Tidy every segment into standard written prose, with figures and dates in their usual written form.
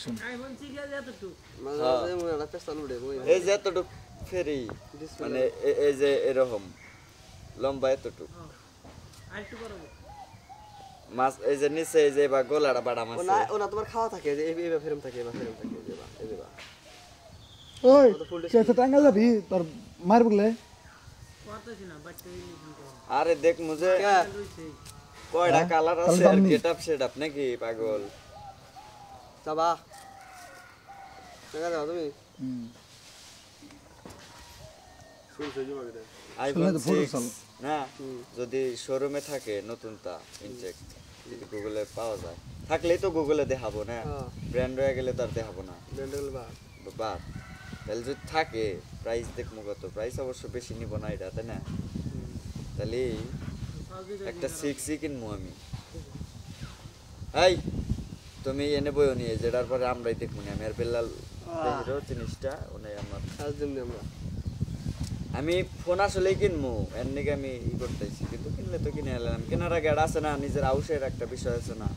দেখছুন এই যে এতটুক ফেরি মানে এই যে এরকম লম্বা এতটুক মাছ এই যে নিচে এই যে বা গোলাটা বাড়া মাছ ওনা তোমার খাওয়া থাকে যে এই ফেরম থাকে এই থাকে এই যে ওই কেসে টাঙ্গা যাবি তোর মার বলে আরে দেখ মুঝে কয়টা কালার আছে আর গেটআপ সেটআপ নাকি পাগল যাবা টাকা দাও তুমি আইফোন 6 না যদি শোরুমে থাকে নতুনটা ইনটেক যদি গুগলে পাওয়া যায় থাকলেই তো গুগলে দেখাবো না ব্র্যান্ড হয়ে গেলে তার দেখাবো না ব্র্যান্ড হলে বাদ তাহলে যদি থাকে প্রাইস দেখবো কত প্রাইস অবশ্য বেশি নিব না এটা তাই না তাহলে একটা 6 কিনবো আমি এই তুমি এনে বইও নিয়ে যেটার পরে আমরাই দেখবো না আমি আর বেলাল দেখো জিনিসটা ওনে আমার কাজ দিমনি আমরা আমি ফোন আসলেই কিনবো এর নিকে আমি ই করতেছি কিন্তু কিনলে তো কিনে এলাম কেনার আগে আছে না নিজের আউশের একটা বিষয় আছে না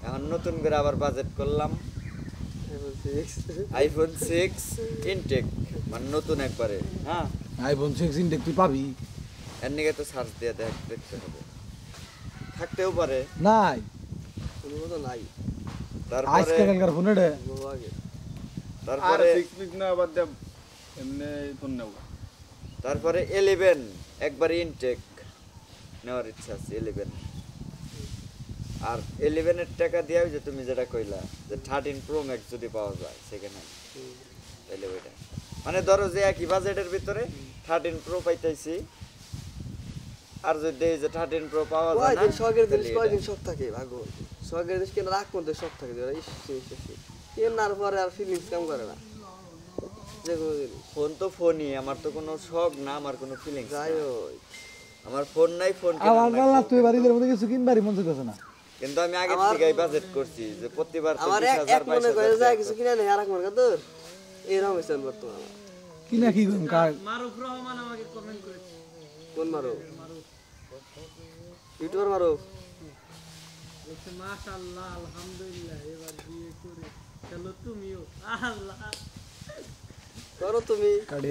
এখন নতুন করে আবার বাজেট করলাম আইফোন 6 ইনটেক মানে নতুন একবারে হ্যাঁ আইফোন 6 ইনটেক তুই পাবি এর নিকে তো সার্চ দিয়ে দেখতে হবে থাকতেও পারে নাই কোনো তো নাই আজকে কালকার ফোন রে তারপরে 6 পিস না বাদ দে এমনি ফোন নাও তারপরে 11 একবারে ইনটেক নেওয়ার ইচ্ছা আছে 11 আর 11 এর টাকা দিয়া যে তুমি যেটা কইলা যে 13 প্রো ম্যাক্স যদি পাওয়া যায় সেকেন্ড হ্যান্ড তাহলে ওইটা মানে ধরো যে একই বাজেটের ভিতরে 13 প্রো পাইতেছি আর যদি এই যে 13 প্রো পাওয়া যায় না শখের জিনিস কয়দিন শখ থাকে ভাগো শখের জিনিস কেন রাখ মধ্যে শখ থাকে কেনার পরে আর ফিলিংস কাম করে না যে ফোন তো ফোনই আমার তো কোনো শখ না আমার কোনো ফিলিংস যাই আমার ফোন নাই ফোন আমার বালা তুই বাড়িদের মধ্যে কিছু কিনবারই মন চাইছে না কিন্তু আমি আগে থেকেই বাজেট করছি যে প্রতিবার আমার এক মনে করে যায় কিছু কিনা নেই আর এক মনে কর এরকম হইছে বর্তমান কিনা কি করুম কার মারুফ রহমান আমাকে কমেন্ট করেছে কোন মারো ইউটিউবার মারো বলছে মাশাআল্লাহ আলহামদুলিল্লাহ এবার বিয়ে করে চলো তুমিও আল্লাহ করো তুমি কাড়ি